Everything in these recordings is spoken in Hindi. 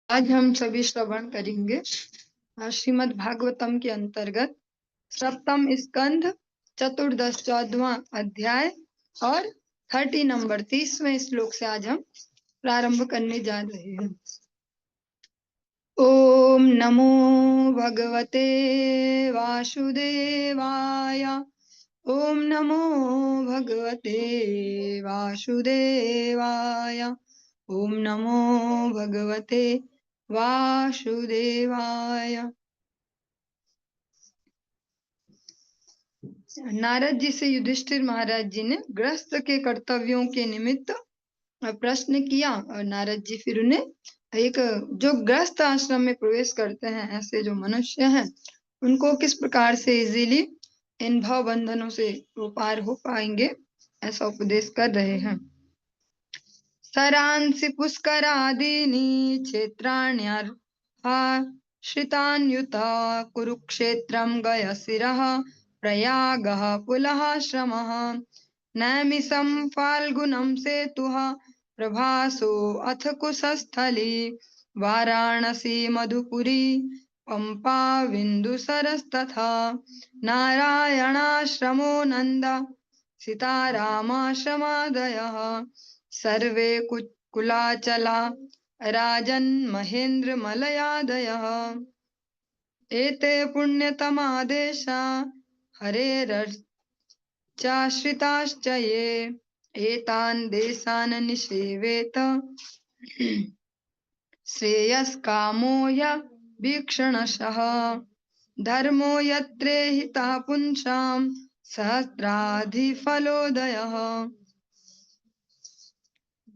आज हम सभी श्रवण करेंगे श्रीमद् भागवतम के अंतर्गत सप्तम स्कंध चतुर्दश 14वां अध्याय और 30 नंबर 30वें श्लोक से आज हम प्रारंभ करने जा रहे हैं। ओम नमो भगवते वासुदेवाय। ओम नमो भगवते वासुदेवाय। ओम नमो भगवते वासुदेवाय। नारद जी से युधिष्ठिर महाराज जी ने गृहस्थ के कर्तव्यों के निमित्त प्रश्न किया और नारद जी फिर उन्हें एक जो गृहस्थ आश्रम में प्रवेश करते हैं, ऐसे जो मनुष्य हैं, उनको किस प्रकार से इजीली इन भाव बंधनों से वो पार हो पाएंगे, ऐसा उपदेश कर रहे हैं। सरांसि पुष्करादीनि क्षेत्राण्यर्हाश्रितान्युता कुरुक्षेत्रं गयशिरः प्रयागः पुलः श्रमः नैमिषं फाल्गुनं सेतुः प्रभासो अथ कुशस्थली वाराणसी मधुपुरी पंपा बिन्दुसरस्तथा नारायणाश्रमो नन्दा सीतारामाश्रमादयः सर्वे कुलाचला राजन् महेन्द्र मलयादयः एते पुण्यतमा देशा हरेरर्चाश्रिताश्च ये एतान् देशान् निषेवेत श्रेयस्कामो य वीक्षणशः धर्मो यत्रे हितः पुंसां सहस्राधिफलोदयः।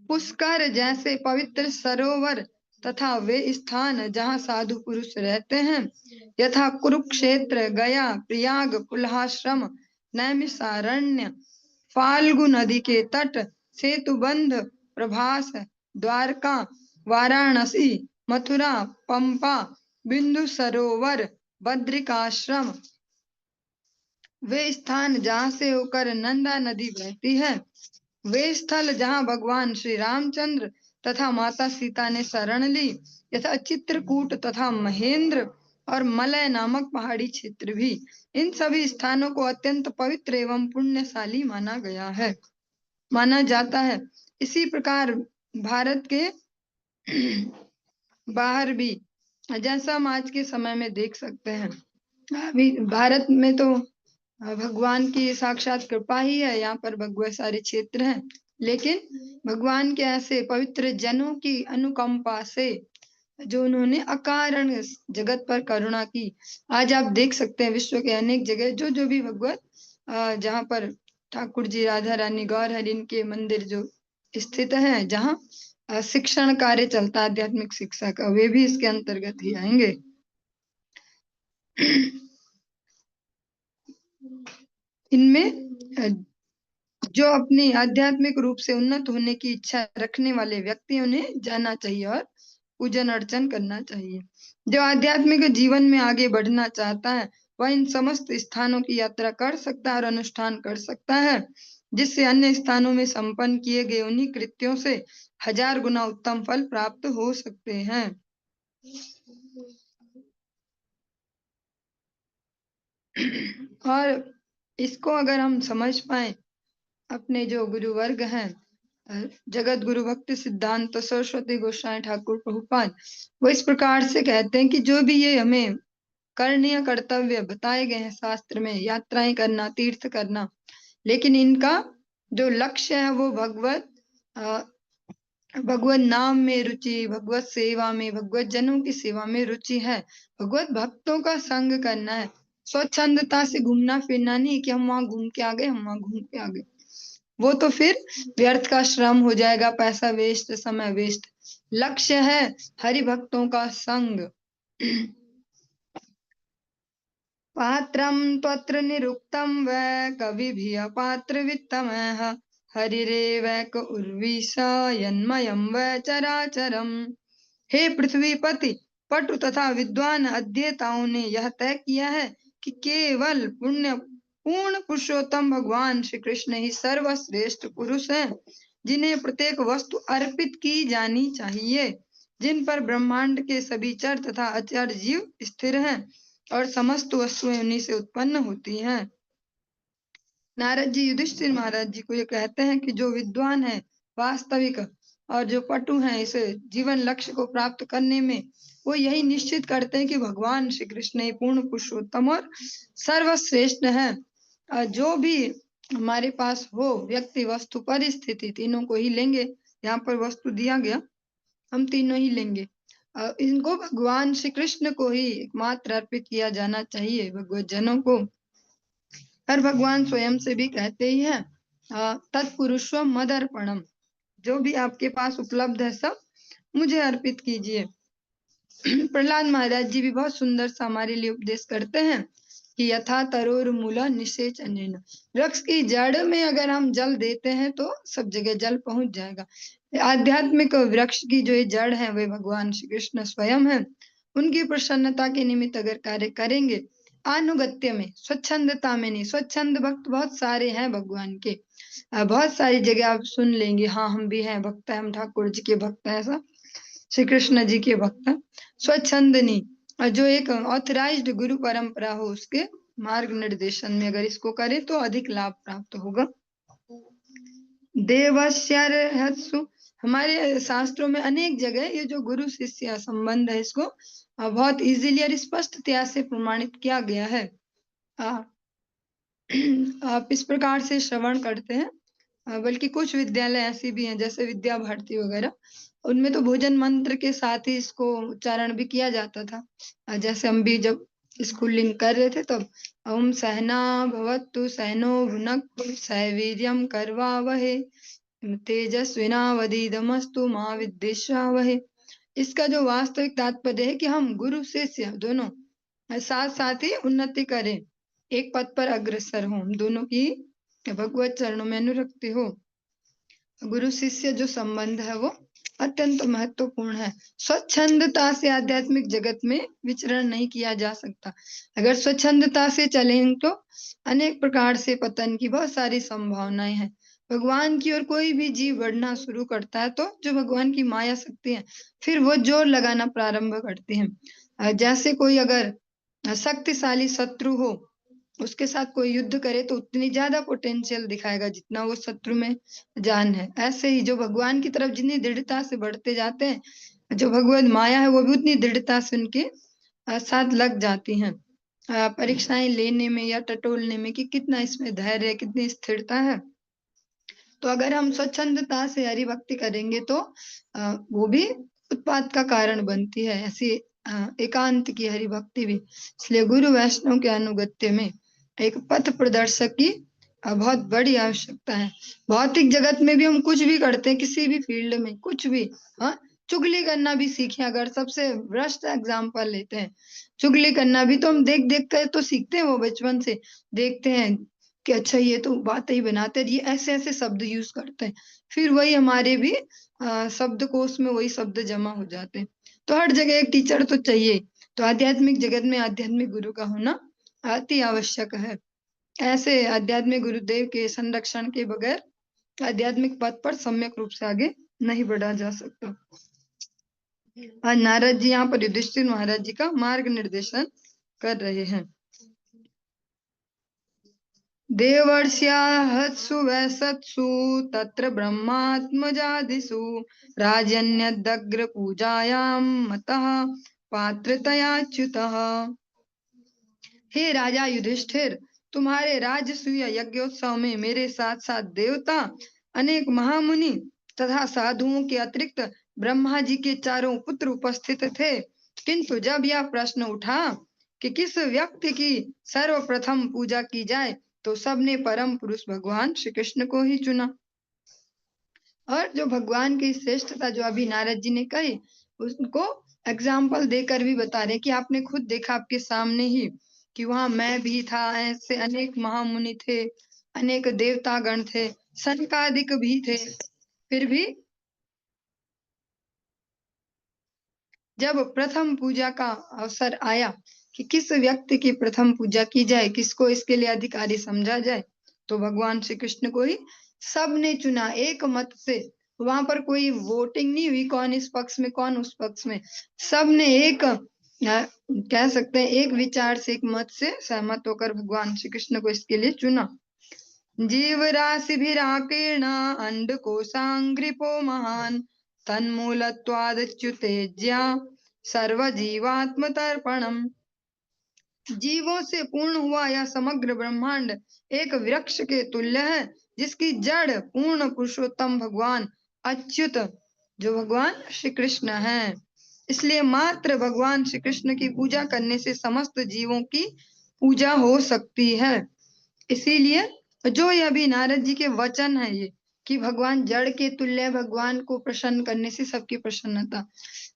पुष्कर जैसे पवित्र सरोवर तथा वे स्थान जहाँ साधु पुरुष रहते हैं, यथा कुरुक्षेत्र, गया, प्रयाग, पुलहाश्रम, नैमिषारण्य, फाल्गु नदी के तट, सेतुबंध, प्रभास, द्वारका, वाराणसी, मथुरा, पंपा, बिंदु सरोवर, बद्रिकाश्रम, वे स्थान जहाँ से होकर नंदा नदी बहती है, वे स्थल जहाँ भगवान श्री रामचंद्र तथा माता सीता ने शरण ली, यथा चित्रकूट तथा महेंद्र और मलय नामक पहाड़ी क्षेत्र भी, इन सभी स्थानों को अत्यंत पवित्र एवं पुण्यशाली माना जाता है। इसी प्रकार भारत के बाहर भी, जैसा हम आज के समय में देख सकते हैं, अभी भारत में तो भगवान की साक्षात कृपा ही है, यहाँ पर भगवत सारे क्षेत्र हैं, लेकिन भगवान के ऐसे पवित्र जनों की अनुकंपा से जो उन्होंने अकारण जगत पर करुणा की, आज आप देख सकते हैं विश्व के अनेक जगह जो भी भगवत जहाँ पर ठाकुर जी, राधा रानी, गौर हरिन के मंदिर जो स्थित हैं, जहाँ शिक्षण कार्य चलता, आध्यात्मिक शिक्षा का, वे भी इसके अंतर्गत ही आएंगे। इनमें जो अपनी आध्यात्मिक रूप से उन्नत होने की इच्छा रखने वाले व्यक्ति, उन्हें जाना चाहिए और पूजन अर्चन करना चाहिए। जो आध्यात्मिक जीवन में आगे बढ़ना चाहता है, वह इन समस्त स्थानों की यात्रा कर सकता है और अनुष्ठान कर सकता है, जिससे अन्य स्थानों में संपन्न किए गए उन्हीं कृत्यों से 1000 गुना उत्तम फल प्राप्त हो सकते हैं। और इसको अगर हम समझ पाए, अपने जो गुरु वर्ग हैं, जगत गुरु भक्ति सिद्धांत सरस्वती गोस्वामी ठाकुर प्रभुपाद, वो इस प्रकार से कहते हैं कि जो भी ये हमें करणीय कर्तव्य बताए गए हैं शास्त्र में, यात्राएं करना, तीर्थ करना, लेकिन इनका जो लक्ष्य है वो भगवत नाम में रुचि, भगवत सेवा में, भगवत जनों की सेवा में रुचि है, भगवत भक्तों का संग करना है। स्वच्छंदता से घूमना फिरना नहीं कि हम वहां घूम के आ गए, हम वहां घूम के आ गए, वो तो फिर व्यर्थ का श्रम हो जाएगा, पैसा वेस्ट, समय वेस्ट। लक्ष्य है हरि भक्तों का संग। पात्रं त्वत्र निरुक्तं वै कविभिः अपात्र वित्तमः हरिरेवैक उर्वीशा यन्मयं वै चराचरम्। हे पृथ्वीपति, पटु तथा विद्वान अध्येताओं ने यह तय किया है कि केवल पुण्य पूर्ण पुरुषोत्तम भगवान श्री कृष्ण ही सर्वश्रेष्ठ पुरुष हैं, जिन्हें प्रत्येक वस्तु अर्पित की जानी चाहिए। जिन पर ब्रह्मांड के सभी चर तथा अचर जीव स्थिर हैं और समस्त वस्तुएं उन्हीं से उत्पन्न होती हैं। नारद जी युधिष्ठिर महाराज जी को ये कहते हैं कि जो विद्वान है वास्तविक और जो पटु हैं इस जीवन लक्ष्य को प्राप्त करने में, वो यही निश्चित करते हैं कि भगवान श्री कृष्ण ही पूर्ण पुरुषोत्तम और सर्वश्रेष्ठ है। जो भी हमारे पास हो, व्यक्ति वस्तु परिस्थिति तीनों को ही लेंगे। यहाँ पर वस्तु दिया गया, हम तीनों ही लेंगे। इनको भगवान श्री कृष्ण को ही एकमात्र अर्पित किया जाना चाहिए, भगवत जनों को। और भगवान स्वयं से भी कहते ही हैं तत्पुरुषो मदर्पणम, जो भी आपके पास उपलब्ध है सब मुझे अर्पित कीजिए। प्रहलाद महाराज जी भी बहुत सुंदर सा हमारे लिए उपदेश करते हैं कि यथा तरोर मूला निषेचनेन, वृक्ष की जड़ में अगर हम जल देते हैं तो सब जगह जल पहुंच जाएगा। आध्यात्मिक वृक्ष की जो ये जड़ है वे भगवान श्री कृष्ण स्वयं है। उनकी प्रसन्नता के निमित्त अगर कार्य करेंगे, अनुगत्य में, स्वच्छंदता में नहीं। स्वच्छंद भक्त बहुत सारे हैं भगवान के, बहुत सारी जगह आप सुन लेंगे, हाँ हम भी हैं भक्त, हम ठाकुर जी के भक्त हैं, ऐसा श्री कृष्ण जी के भक्त हैं। स्वच्छंद नहीं, और जो एक ऑथराइज्ड गुरु परंपरा हो उसके मार्ग निर्देशन में अगर इसको करे तो अधिक लाभ प्राप्त होगा। देवस्यार्हत्सु, हमारे शास्त्रों में अनेक जगह ये जो गुरु शिष्य संबंध है इसको बहुत इजीली और स्पष्टतया से प्रमाणित किया गया है। आप इस प्रकार से श्रवण करते हैं। बल्कि कुछ विद्यालय ऐसी भी हैं जैसे विद्या भारती वगैरह, उनमें तो भोजन मंत्र के साथ ही इसको उच्चारण भी किया जाता था। जैसे हम भी जब स्कूलिंग कर रहे थे तब ओम सहना भवतु सहनो भुनक्तु सवीर्यम करवावहे तेजस्विनावधीतमस्तु मा विद्विषावहे। इसका जो वास्तविक तात्पर्य है कि हम गुरु शिष्य दोनों साथ साथ ही उन्नति करें, एक पद पर अग्रसर हो, हम दोनों की भगवत चरणों में अनुरक्ति हो। गुरु शिष्य जो संबंध है वो अत्यंत महत्वपूर्ण है। स्वच्छंदता से आध्यात्मिक जगत में विचरण नहीं किया जा सकता। अगर स्वच्छंदता से चलें तो अनेक प्रकार से पतन की बहुत सारी संभावनाएं हैं। भगवान की ओर कोई भी जीव बढ़ना शुरू करता है तो जो भगवान की माया शक्ति है फिर वो जोर लगाना प्रारंभ करती है। जैसे कोई अगर शक्तिशाली शत्रु हो, उसके साथ कोई युद्ध करे तो उतनी ज्यादा पोटेंशियल दिखाएगा जितना वो शत्रु में जान है। ऐसे ही जो भगवान की तरफ जितनी दृढ़ता से बढ़ते जाते हैं, जो भगवत माया है वो भी उतनी दृढ़ता से उनके साथ लग जाती हैं। परीक्षाएं लेने में या टटोलने में कि कितना इसमें धैर्य है, कितनी स्थिरता है। तो अगर हम स्वच्छंदता से हरि भक्ति करेंगे तो वो भी उत्पाद का कारण बनती है, ऐसी एकांत की हरि भक्ति भी। इसलिए गुरु वैष्णव के अनुगत्य में एक पथ प्रदर्शक की बहुत बड़ी आवश्यकता है। भौतिक जगत में भी हम कुछ भी करते हैं, किसी भी फील्ड में कुछ भी, हाँ चुगली करना भी सीखें। अगर सबसे भ्रष्ट एग्जाम्पल लेते हैं, चुगली करना भी तो हम देख देख कर तो सीखते हैं, वो बचपन से देखते हैं कि अच्छा ये तो बात ही बनाते हैं, ये ऐसे ऐसे शब्द यूज करते हैं, फिर वही हमारे भी शब्दकोश में वही शब्द जमा हो जाते हैं। तो हर जगह एक टीचर तो चाहिए। तो आध्यात्मिक जगत में आध्यात्मिक गुरु का होना अति आवश्यक है। ऐसे आध्यात्मिक गुरुदेव के संरक्षण के बगैर आध्यात्मिक पथ पर सम्यक रूप से आगे नहीं बढ़ा जा सकता। आज नारद जी यहाँ पर युधिष्ठिर महाराज जी का मार्ग निर्देशन कर रहे हैं। देवर्ष्याहत्सु वैसत्सु तत्र ब्रह्मात्मजादिषु राजन्यदग्र पूजायां मतः पात्रतयाच्युतः। हे राजा युधिष्ठिर, तुम्हारे राजसूय यज्ञोत्सव में मेरे साथ साथ देवता, अनेक महामुनि तथा साधुओं के अतिरिक्त ब्रह्मा जी के चारों पुत्र उपस्थित थे। किंतु जब यह प्रश्न उठा कि किस व्यक्ति की सर्वप्रथम पूजा की जाए तो सबने परम पुरुष भगवान श्री कृष्ण को ही चुना। और जो भगवान की श्रेष्ठता जो अभी नारद जी ने कही उसको एग्जाम्पल देकर भी बता रहे कि आपने खुद देखा आपके सामने ही कि वहां मैं भी था, ऐसे अनेक महामुनि थे, अनेक देवतागण थे, सनकादिक भी थे। फिर भी जब प्रथम पूजा का अवसर आया कि किस व्यक्ति की प्रथम पूजा की जाए, किसको इसके लिए अधिकारी समझा जाए, तो भगवान श्री कृष्ण को ही सबने चुना एक मत से। वहां पर कोई वोटिंग नहीं हुई कौन इस पक्ष में कौन उस पक्ष में, सबने एक कह सकते हैं एक विचार से एक मत से सहमत होकर भगवान श्री कृष्ण को इसके लिए चुना। जीव राशि भी राकीर्ण अंड कोशांग्रिपो महान तन्मूलत्वादच्युतेज्या सर्वजीवात्म तर्पणम। जीवों से पूर्ण हुआ यह समग्र ब्रह्मांड एक वृक्ष के तुल्य है जिसकी जड़ पूर्ण पुरुषोत्तम भगवान अच्युत जो भगवान श्री कृष्ण है। इसलिए मात्र भगवान श्री कृष्ण की पूजा करने से समस्त जीवों की पूजा हो सकती है। इसीलिए जो यह भी नारद जी के वचन है ये कि भगवान जड़ के तुल्य, भगवान को प्रसन्न करने से सबकी प्रसन्नता,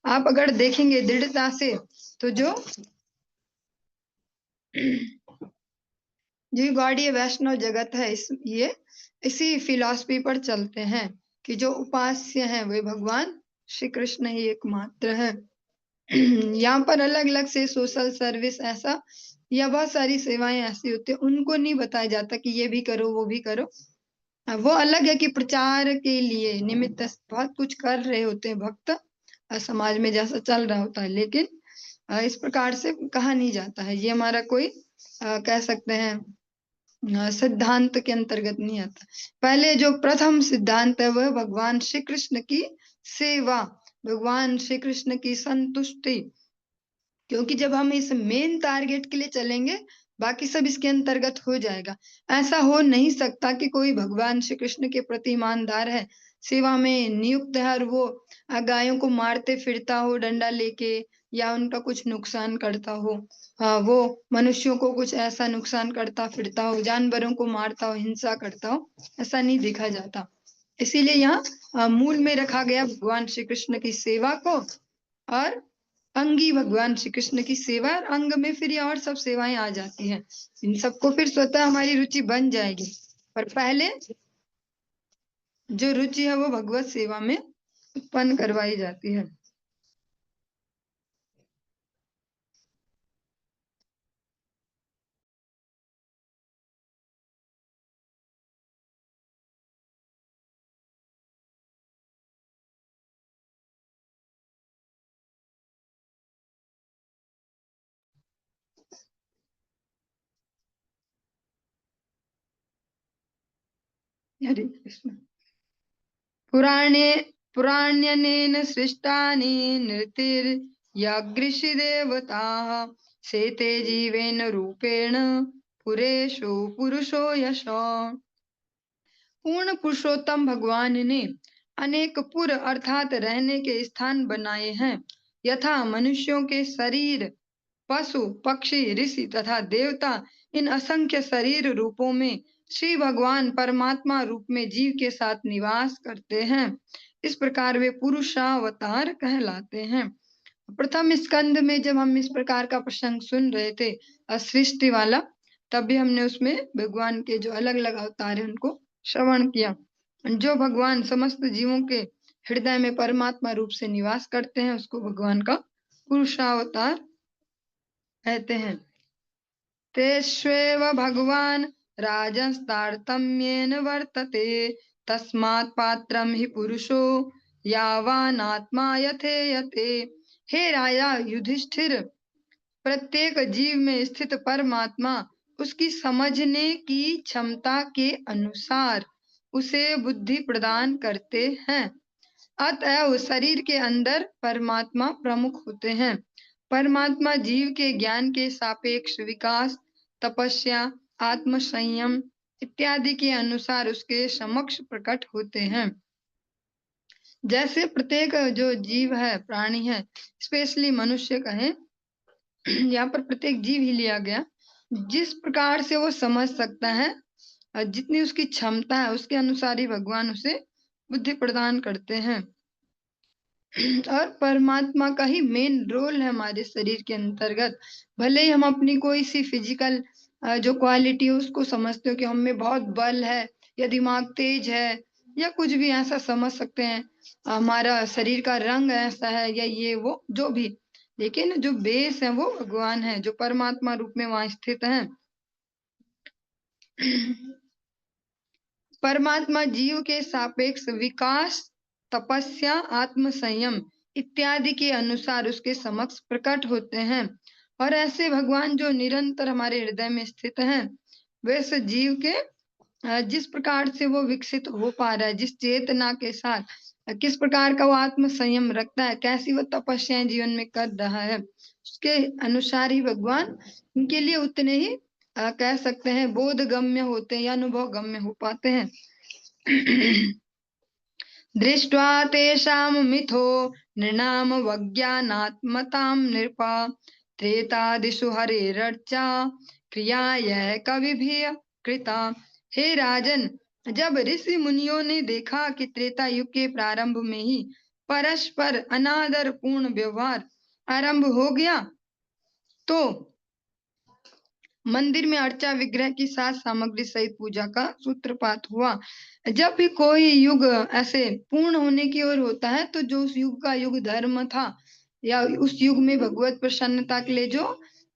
आप अगर देखेंगे दृढ़ता से तो जो जो गौड़ीय वैष्णव जगत है ये इसी फिलॉसफी पर चलते हैं कि जो उपास्य है वे भगवान श्री कृष्ण ही एकमात्र है। यहाँ पर अलग अलग से सोशल सर्विस ऐसा या बहुत सारी सेवाएं ऐसी होती है उनको नहीं बताया जाता कि ये भी करो वो भी करो। वो अलग है कि प्रचार के लिए निमित्त बहुत कुछ कर रहे होते हैं भक्त, समाज में जैसा चल रहा होता है, लेकिन इस प्रकार से कहा नहीं जाता है। ये हमारा कोई कह सकते हैं सिद्धांत के अंतर्गत नहीं आता। पहले जो प्रथम सिद्धांत है वह भगवान श्री कृष्ण की सेवा, भगवान श्री कृष्ण की संतुष्टि, क्योंकि जब हम इस मेन टारगेट के लिए चलेंगे बाकी सब इसके अंतर्गत हो जाएगा। ऐसा हो नहीं सकता कि कोई भगवान श्री कृष्ण के प्रति ईमानदार है, सेवा में नियुक्त है और वो गायों को मारते फिरता हो डंडा लेके या उनका कुछ नुकसान करता हो, वो मनुष्यों को कुछ ऐसा नुकसान करता फिरता हो, जानवरों को मारता हो, हिंसा करता हो, ऐसा नहीं देखा जाता। इसीलिए यहाँ मूल में रखा गया भगवान श्री कृष्ण की सेवा को, और अंगी भगवान श्री कृष्ण की सेवा, और अंग में फिर ये और सब सेवाएं आ जाती हैं। इन सबको फिर स्वतः हमारी रुचि बन जाएगी, पर पहले जो रुचि है वो भगवत सेवा में उत्पन्न करवाई जाती है। हरे कृष्ण। पुराणे पुराण्यनेन सृष्टानि नृतिर्यगृषि देवताः शेते जीवेन रूपेण पुरेशो पुरुषो यशो। पूर्ण पुरुषोत्तम भगवान ने अनेक पुर अर्थात रहने के स्थान बनाए हैं, यथा मनुष्यों के शरीर, पशु पक्षी ऋषि तथा देवता, इन असंख्य शरीर रूपों में श्री भगवान परमात्मा रूप में जीव के साथ निवास करते हैं। इस प्रकार वे पुरुषावतार कहलाते हैं। प्रथम स्कंद में जब हम इस प्रकार का प्रसंग सुन रहे थे सृष्टि वाला, तब भी हमने उसमें भगवान के जो अलग अलग अवतार हैं उनको श्रवण किया। जो भगवान समस्त जीवों के हृदय में परमात्मा रूप से निवास करते हैं उसको भगवान का पुरुषावतार कहते हैं। तेष्वेव भगवान राजस्तारतम्येन वर्तते तस्मात् पात्रं हि पुरुषो यावानात्मा यथेयते। हे राजा युधिष्ठिर, प्रत्येक जीव में स्थित परमात्मा उसकी समझने की क्षमता के अनुसार उसे बुद्धि प्रदान करते हैं। अतएव शरीर के अंदर परमात्मा प्रमुख होते हैं। परमात्मा जीव के ज्ञान के सापेक्ष विकास, तपस्या, आत्म संयम इत्यादि के अनुसार उसके समक्ष प्रकट होते हैं। जैसे प्रत्येक जो जीव है, प्राणी है, स्पेशली मनुष्य कहें, यहाँ पर प्रत्येक जीव ही लिया गया, जिस प्रकार से वो समझ सकता है, जितनी उसकी क्षमता है उसके अनुसार ही भगवान उसे बुद्धि प्रदान करते हैं। और परमात्मा का ही मेन रोल है हमारे शरीर के अंतर्गत। भले ही हम अपनी कोई सी फिजिकल जो क्वालिटी है उसको समझते हो कि हम में बहुत बल है या दिमाग तेज है या कुछ भी ऐसा समझ सकते हैं, हमारा शरीर का रंग ऐसा है या ये वो जो भी, लेकिन जो बेस है वो भगवान है जो परमात्मा रूप में वहां स्थित है। परमात्मा जीव के सापेक्ष विकास तपस्या, आत्म संयम इत्यादि के अनुसार उसके समक्ष प्रकट होते हैं। और ऐसे भगवान जो निरंतर हमारे हृदय में स्थित हैं, वैसे जीव के जिस प्रकार से वो विकसित हो पा रहा है, जिस चेतना के साथ, किस प्रकार का वो आत्म संयम रखता है, कैसी वो तपस्याएं जीवन में कर रहा है, उसके अनुसार ही भगवान उनके लिए उतने ही कह सकते हैं बोध गम्य होते हैं या अनुभव गम्य हो पाते हैं। दृष्ट्वा तेषां मिथो नृणाम वज्ञानात्मतां नृपा त्रेतादिषु हरेरर्चा क्रियाय कविभिः कृता। हे राजन, जब ऋषि मुनियों ने देखा कि त्रेता युग के प्रारंभ में ही परस्पर अनादर पूर्ण व्यवहार आरंभ हो गया, तो मंदिर में अर्चा विग्रह की साज सामग्री सहित पूजा का सूत्रपात हुआ। जब भी कोई युग ऐसे पूर्ण होने की ओर होता है, तो जो उस युग का युग धर्म था या उस युग में भगवत प्रसन्नता के लिए जो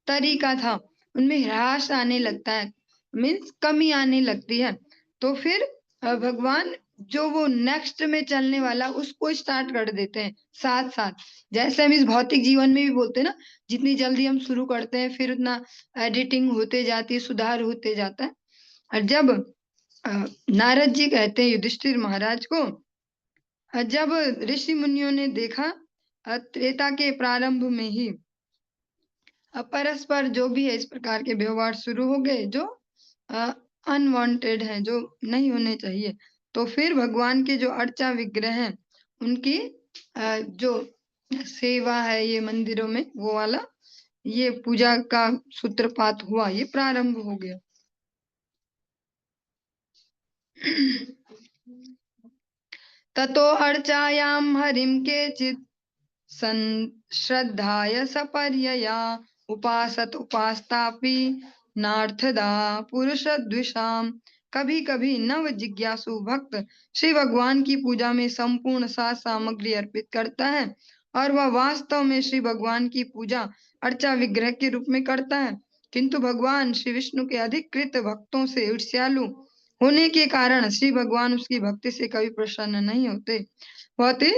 तरीका था, उनमें ह्रास आने लगता है, मीन्स कमी आने लगती है। तो फिर भगवान जो वो नेक्स्ट में चलने वाला उसको स्टार्ट कर देते हैं साथ साथ। जैसे हम इस भौतिक जीवन में भी बोलते हैं ना, जितनी जल्दी हम शुरू करते हैं फिर उतना एडिटिंग होते जाती है, सुधार होते जाता है। और जब नारद जी कहते हैं युधिष्ठिर महाराज को, जब ऋषि मुनियों ने देखा त्रेता के प्रारंभ में ही परस्पर जो भी है इस प्रकार के व्यवहार शुरू हो गए जो अनवांटेड हैं, जो नहीं होने चाहिए, तो फिर भगवान के जो अर्चा विग्रह हैं उनकी जो सेवा है ये मंदिरों में, वो वाला ये पूजा का सूत्रपात हुआ, ये प्रारंभ हो गया। ततो अर्चायां हरिं केचित् श्रद्धाय सपर्यया उपासत उपासतापि नार्थदा पुरुष द्विषाम। कभी कभी नव जिज्ञासु भक्त श्री भगवान की पूजा में संपूर्ण साज सामग्री अर्पित करता है और वह वास्तव में श्री भगवान की पूजा अर्चा विग्रह के रूप में करता है, किंतु भगवान श्री विष्णु के अधिकृत भक्तों से ईर्ष्यालु होने के कारण श्री भगवान उसकी भक्ति से कभी प्रसन्न नहीं होते। बहुत ही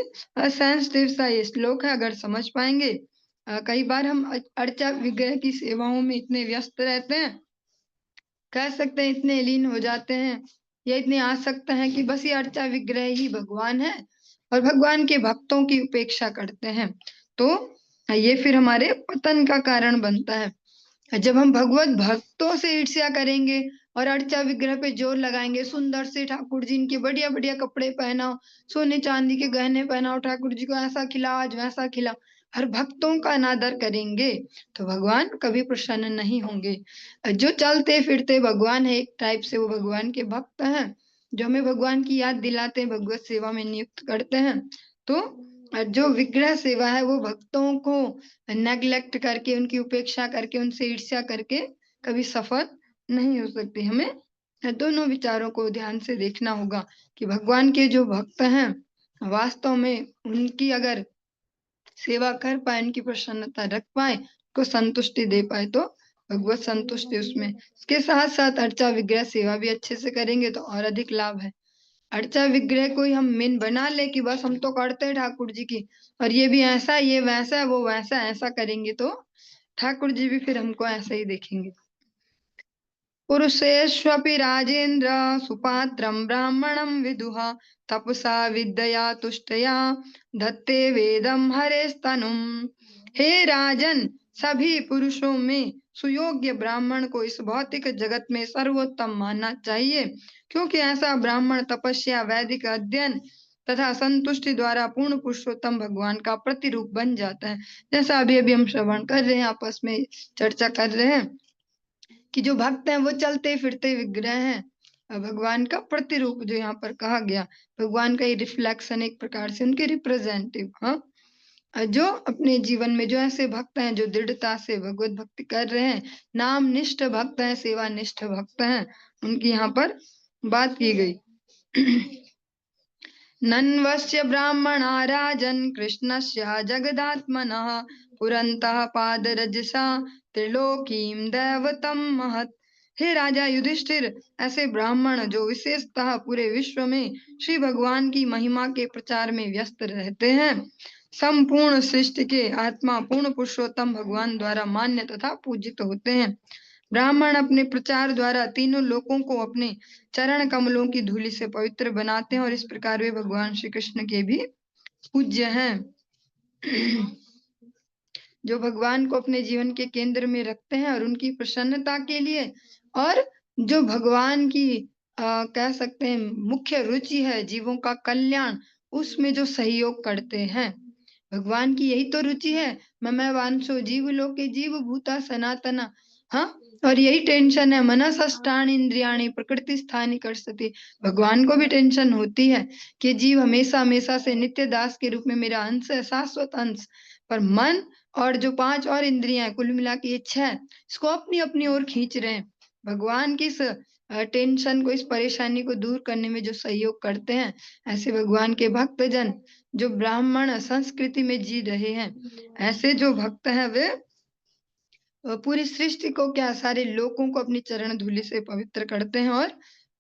सेंसिटिव सा ये श्लोक है, अगर समझ पाएंगे। कई बार हम अर्चा विग्रह की सेवाओं में इतने व्यस्त रहते हैं, कह सकते हैं इतने लीन हो जाते हैं या इतने आसक्त हैं कि बस ये अर्चा विग्रह ही भगवान है और भगवान के भक्तों की उपेक्षा करते हैं, तो ये फिर हमारे पतन का कारण बनता है। जब हम भगवत भक्तों से ईर्ष्या करेंगे और अर्चा विग्रह पे जोर लगाएंगे, सुंदर से ठाकुर जी इनके बढ़िया बढ़िया कपड़े पहनाओ, सोने चांदी के गहने पहनाओ, ठाकुर जी को ऐसा खिलाओ, आज वैसा खिलाओ, हर भक्तों का अनादर करेंगे, तो भगवान कभी प्रसन्न नहीं होंगे। जो चलते फिरते भगवान है एक टाइप से, वो भगवान के भक्त हैं जो हमें भगवान की याद दिलाते हैं, भगवत सेवा में नियुक्त करते हैं। तो जो विग्रह सेवा है वो भक्तों को नेग्लेक्ट करके, उनकी उपेक्षा करके, उनसे ईर्ष्या करके कभी सफल नहीं हो सकती। हमें दोनों विचारों को ध्यान से देखना होगा कि भगवान के जो भक्त हैं वास्तव में उनकी अगर सेवा कर पाए, उनकी प्रसन्नता रख पाए, को संतुष्टि दे पाए, तो भगवत संतुष्टि उसमें। इसके साथ साथ अर्चा विग्रह सेवा भी अच्छे से करेंगे तो और अधिक लाभ है। अर्चा विग्रह कोई हम मेन बना ले कि बस हम तो करते हैं ठाकुर जी की, और ये भी ऐसा, ये वैसा, वो वैसा, ऐसा करेंगे तो ठाकुर जी भी फिर हमको ऐसा ही देखेंगे। पुरुषेष्वपि राजेन्द्र सुपात्रं ब्राह्मणं विदुः तपसा विद्यया तुष्टया धत्ते वेदम हरेस्तनुम। हे राजन, सभी पुरुषों में सुयोग्य ब्राह्मण को इस भौतिक जगत में सर्वोत्तम मानना चाहिए, क्योंकि ऐसा ब्राह्मण तपस्या, वैदिक अध्ययन तथा संतुष्टि द्वारा पूर्ण पुरुषोत्तम भगवान का प्रतिरूप बन जाता है। जैसा अभी अभी हम श्रवण कर रहे हैं, आपस में चर्चा कर रहे हैं कि जो भक्त हैं वो चलते फिरते विग्रह हैं, भगवान का प्रतिरूप जो यहाँ पर कहा गया, भगवान का ये रिफ्लेक्शन, एक प्रकार से उनके रिप्रेजेंटेटिव। हाँ, जो अपने जीवन में जो ऐसे भक्त हैं जो दृढ़ता से भगवत भक्ति कर रहे हैं, नाम निष्ठ भक्त हैं, सेवा निष्ठ भक्त हैं, उनकी यहाँ पर बात की गई। नन्वस्य ब्राह्मणा राजन् कृष्णस्य जगदात्मनः पुरन्तः पादरजसा त्रिलोकीं दैवतं महत्। हे राजा युधिष्ठिर, ऐसे ब्राह्मण जो विशेषतः पूरे विश्व में श्री भगवान की महिमा के प्रचार में व्यस्त रहते हैं, संपूर्ण सृष्टि के आत्मा पूर्ण पुरुषोत्तम भगवान द्वारा मान्य तथा पूजित होते हैं। ब्राह्मण अपने प्रचार द्वारा तीनों लोकों को अपने चरण कमलों की धूलि से पवित्र बनाते हैं और इस प्रकार वे भगवान श्री कृष्ण के भी पूज्य हैं। जो भगवान को अपने जीवन के केंद्र में रखते हैं और उनकी प्रसन्नता के लिए, और जो भगवान की कह सकते हैं मुख्य रुचि है जीवों का कल्याण, उसमें जो सहयोग करते हैं। भगवान की यही तो रुचि है, मम वांछो जीव लोके जीव भूता सनातना। हाँ, और यही टेंशन है, मनसष्टानि इंद्रियाणि प्रकृति स्थानि कर्षति। भगवान को भी टेंशन होती है कि जीव हमेशा हमेशा से नित्य दास के रूप में मेरा अंश है, शाश्वत अंश, पर मन और जो 5 और इंद्रियां कुल मिला के 6 है, इसको अपनी अपनी ओर खींच रहे हैं। भगवान की इस टेंशन को, इस परेशानी को दूर करने में जो सहयोग करते हैं, ऐसे भगवान के भक्तजन जो ब्राह्मण संस्कृति में जी रहे हैं, ऐसे जो भक्त हैं वे पूरी सृष्टि को क्या, सारे लोगों को अपनी चरण धूलि से पवित्र करते हैं और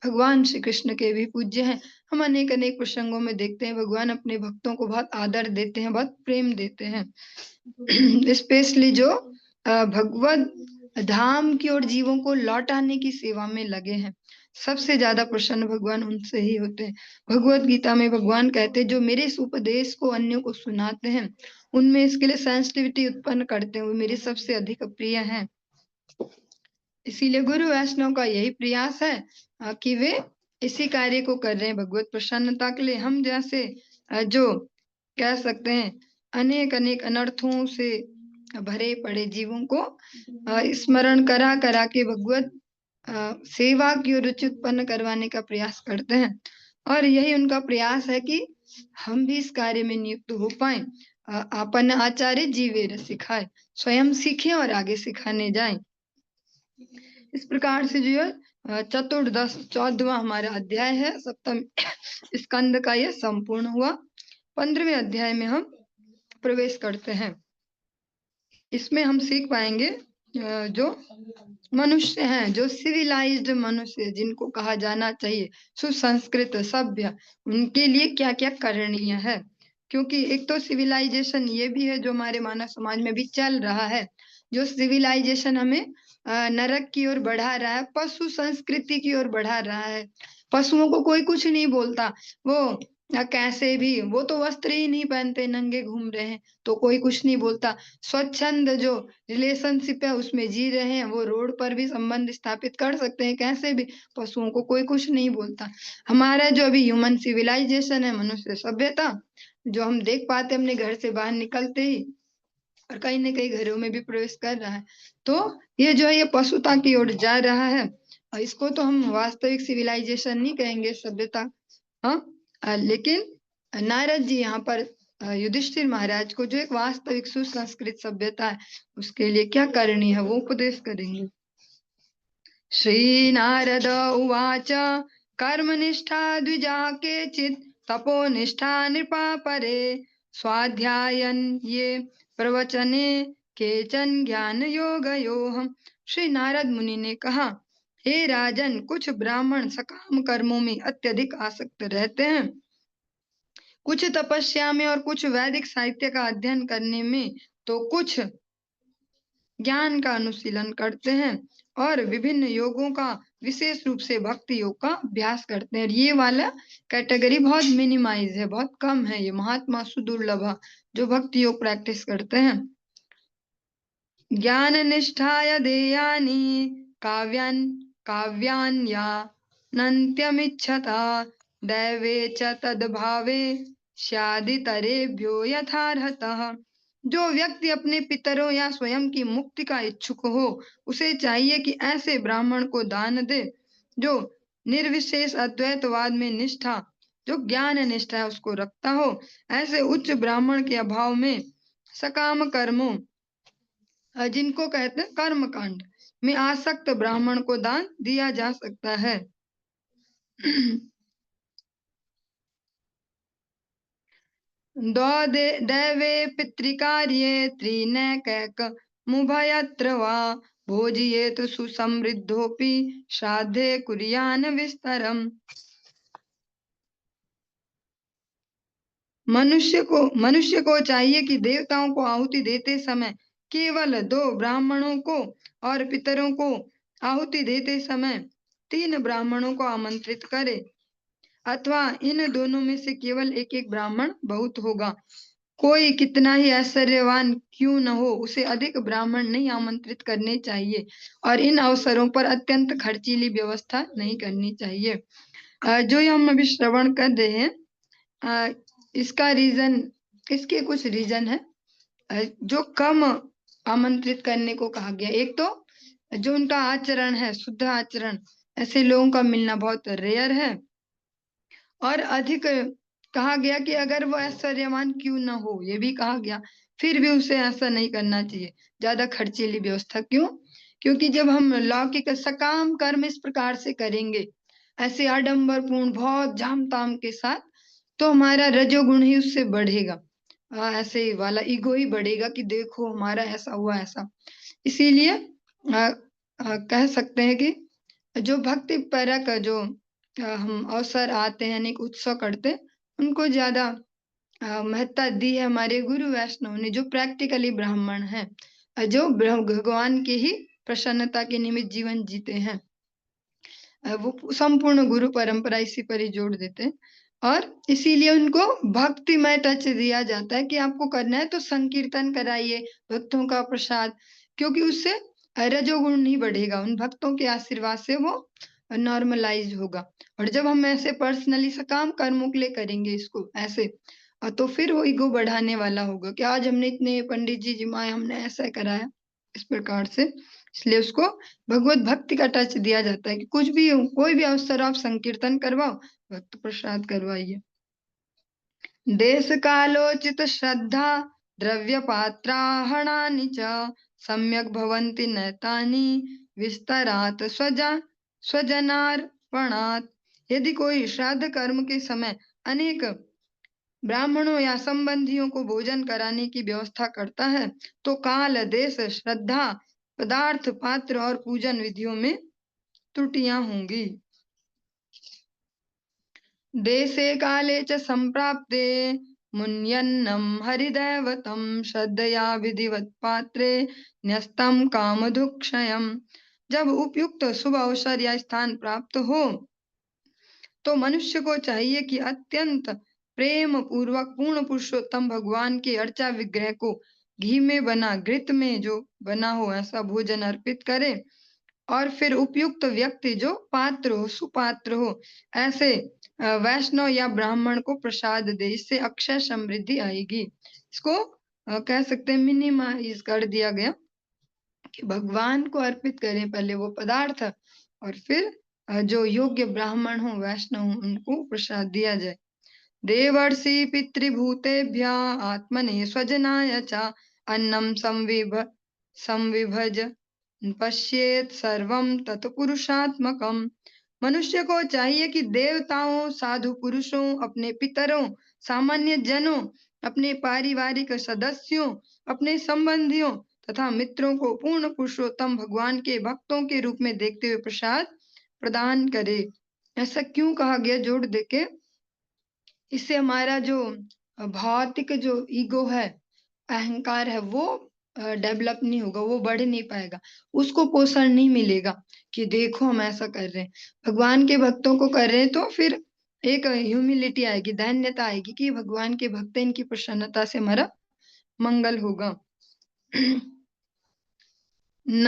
भगवान श्री कृष्ण के भी पूज्य हैं। हम अनेक अनेक प्रसंगों में देखते हैं भगवान अपने भक्तों को बहुत आदर देते हैं, बहुत प्रेम देते हैं। स्पेशली जो भगवत धाम की ओर जीवों को लौटाने की सेवा में लगे हैं, सबसे ज्यादा प्रसन्न भगवान उनसे ही होते हैं। भगवत गीता में भगवान कहते हैं जो मेरे इस उपदेश को अन्यों को सुनाते हैं, उनमें इसके लिए सेंसिटिविटी उत्पन्न करते हैं, वो मेरे सबसे अधिक प्रिय हैं। इसीलिए गुरु वैष्णव का यही प्रयास है कि वे इसी कार्य को कर रहे हैं भगवत प्रसन्नता के लिए। हम जैसे जो कह सकते हैं अनेक अनेक अनर्थों से भरे पड़े जीवों को स्मरण करा करा के भगवत सेवा की ओर रुचि उत्पन्न करवाने का प्रयास करते हैं, और यही उनका प्रयास है कि हम भी इस कार्य में नियुक्त हो पाए। अपन आचार्य जीवेर सिखाए, स्वयं सीखें और आगे सिखाने जाएं। इस प्रकार से जो है चतुर्दश 14वां हमारा अध्याय है, सप्तम स्कंद का यह संपूर्ण हुआ। 15वें अध्याय में हम प्रवेश करते हैं। इसमें हम सीख पाएंगे जो मनुष्य हैं, जो सिविलाइज्ड मनुष्य जिनको कहा जाना चाहिए सुसंस्कृत सभ्य, उनके लिए क्या क्या करणीय है। क्योंकि एक तो सिविलाइजेशन ये भी है जो हमारे मानव समाज में भी चल रहा है, जो सिविलाइजेशन हमें नरक की ओर बढ़ा रहा है, पशु संस्कृति की ओर बढ़ा रहा है। पशुओं को कोई कुछ नहीं बोलता, वो कैसे भी, वो तो वस्त्र ही नहीं पहनते, नंगे घूम रहे हैं तो कोई कुछ नहीं बोलता। स्वच्छंद जो रिलेशनशिप है उसमें जी रहे हैं, वो रोड पर भी संबंध स्थापित कर सकते हैं कैसे भी, पशुओं को कोई कुछ नहीं बोलता। हमारा जो अभी ह्यूमन सिविलाइजेशन है, मनुष्य सभ्यता, जो हम देख पाते अपने घर से बाहर निकलते ही और कहीं न कहीं घरों में भी प्रवेश कर रहा है, तो ये जो है ये पशुता की ओर जा रहा है। और इसको तो हम वास्तविक सिविलाइजेशन नहीं कहेंगे, सभ्यता। हाँ, लेकिन नारद जी यहाँ पर युधिष्ठिर महाराज को जो एक वास्तविक सुसंस्कृत सभ्यता है उसके लिए क्या करनी है वो उपदेश करेंगे। श्री नारद उवाच कर्मनिष्ठा द्विजा केचित् तपोनिष्ठा नृपा परे स्वाध्यायन ये प्रवचने केचन ज्ञान योगयोः। श्री नारद मुनि ने कहा, हे राजन, कुछ ब्राह्मण सकाम कर्मों में अत्यधिक आसक्त रहते हैं, कुछ तपस्या में और कुछ वैदिक साहित्य का अध्ययन करने में, तो कुछ ज्ञान का अनुशीलन करते हैं और विभिन्न योगों का विशेष रूप से भक्ति योग का अभ्यास करते हैं। ये वाला कैटेगरी बहुत मिनिमाइज है, बहुत कम है, ये महात्मा सुदुर्लभ जो भक्ति योग प्रैक्टिस करते हैं। ज्ञान निष्ठाय देयानि काव्यान काव्यान्या नन्त्यमिच्छता दैवे च तद्भावे स्यादितरेभ्यो यथार्हतः। जो व्यक्ति अपने पितरों या स्वयं की मुक्ति का इच्छुक हो, उसे चाहिए कि ऐसे ब्राह्मण को दान दे जो निर्विशेष अद्वैतवाद में निष्ठा, जो ज्ञान निष्ठा है उसको रखता हो। ऐसे उच्च ब्राह्मण के अभाव में सकाम कर्मों, जिनको कहते हैं कर्म कांड में आसक्त ब्राह्मण को दान दिया जा सकता है। दैवे पितृकार्ये त्रिनैकैक मुभयत्र वा भोजयेत सुसमृद्धोपि श्राद्धे कुर्यान विस्तरम। मनुष्य को चाहिए कि देवताओं को आहुति देते समय केवल 2 ब्राह्मणों को और पितरों को आहुति देते समय 3 ब्राह्मणों को आमंत्रित करे, अथवा इन दोनों में से केवल एक एक ब्राह्मण बहुत होगा। कोई कितना ही ऐश्वर्यवान क्यों न हो, उसे अधिक ब्राह्मण नहीं आमंत्रित करने चाहिए और इन अवसरों पर अत्यंत खर्चीली व्यवस्था नहीं करनी चाहिए। जो ये हम अभी श्रवण कर रहे हैं, इसका रीजन, इसके कुछ रीजन है जो कम आमंत्रित करने को कहा गया। एक तो जो उनका आचरण है, शुद्ध आचरण, ऐसे लोगों का मिलना बहुत रेयर है। और अधिक कहा गया कि अगर वो ऐश्वर्यवान क्यों न हो, ये भी कहा गया, फिर भी उसे ऐसा नहीं करना चाहिए, ज्यादा खर्चीली व्यवस्था। क्यों? क्योंकि जब हम लौकिक सकाम कर्म इस प्रकार से करेंगे, ऐसे आडंबर पूर्ण बहुत झाम ताम के साथ, तो हमारा रजोगुण ही उससे बढ़ेगा। ऐसे वाला ईगो ही बढ़ेगा कि देखो हमारा ऐसा हुआ ऐसा। इसीलिए कह सकते हैं कि जो भक्ति परक जो हम अवसर आते हैं, यानी उत्सव करते, उनको ज्यादा महत्ता दी है हमारे गुरु वैष्णव ने, जो प्रैक्टिकली ब्राह्मण हैं, जो भगवान के ही प्रसन्नता के निमित्त जीवन जीते हैं। वो संपूर्ण गुरु परंपरा इसी पर ही जोड़ देते हैं। और इसीलिए उनको भक्तिमय टच दिया जाता है कि आपको करना है तो संकीर्तन कराइए भक्तों का प्रसाद, क्योंकि उससे रजोगुण नहीं बढ़ेगा, उन भक्तों के आशीर्वाद से वो नॉर्मलाइज होगा। और जब हम ऐसे पर्सनली सकाम कर्मों के लिए करेंगे इसको ऐसे, तो फिर वो ईगो बढ़ाने वाला होगा कि आज हमने इतने पंडित जी जिमाए, हमने ऐसा कराया, इस प्रकार से। इसलिए उसको भगवत भक्ति का टच दिया जाता है कि कुछ भी हो, कोई भी अवसर आप संकीर्तन करवाओ, भक्त प्रसाद करवाइए। देश कालोचित श्रद्धा द्रव्य पात्राहणानि च सम्यक भवन्ति नैतानि विस्तरात स्वजनार्पणात्। यदि कोई श्राद्ध कर्म के समय अनेक ब्राह्मणों या संबंधियों को भोजन कराने की व्यवस्था करता है, तो काल, देश, श्रद्धा, पदार्थ, पात्र और पूजन विधियों में त्रुटियां होंगी। देशे काले च संप्राप्ते मुन्यन्नं हरिदैवतं श्रद्धया विधिवत पात्रे न्यस्तं कामधुक्षयम्। जब उपयुक्त शुभ अवसर या स्थान प्राप्त हो तो मनुष्य को चाहिए कि अत्यंत प्रेम पूर्वक पूर्ण पुरुषोत्तम भगवान के अर्चा विग्रह को घी में बना, घृत में जो बना हो ऐसा भोजन अर्पित करे, और फिर उपयुक्त व्यक्ति जो पात्र हो, सुपात्र हो, ऐसे वैष्णव या ब्राह्मण को प्रसाद दे। इससे अक्षय समृद्धि आएगी। इसको कह सकते हैं मिनिमाइज कर दिया गया कि भगवान को अर्पित करें पहले वो पदार्थ, और फिर जो योग्य ब्राह्मण हो, वैष्णव हो, उनको प्रसाद दिया जाए। देवर्षि पितृभूतेभ्य आत्मने स्वजनाय च अन्नम संविभज पश्येत सर्वम तत्पुरुषात्मकम। मनुष्य को चाहिए कि देवताओं, साधु पुरुषों, अपने पितरों, सामान्य जनों, अपने पारिवारिक सदस्यों, अपने संबंधियों तथा मित्रों को पूर्ण पुरुषोत्तम भगवान के भक्तों के रूप में देखते हुए प्रसाद प्रदान करे। ऐसा क्यों कहा गया जोड़ देके? इससे हमारा जो भौतिक जो ईगो है, अहंकार है, वो डेवलप नहीं होगा, वो बढ़ नहीं पाएगा, उसको पोषण नहीं मिलेगा कि देखो हम ऐसा कर रहे हैं, भगवान के भक्तों को कर रहे हैं। तो फिर एक ह्यूमिलिटी आएगी, दैन्यता आएगी कि भगवान के भक्त, इनकी प्रसन्नता से हमारा मंगल होगा। न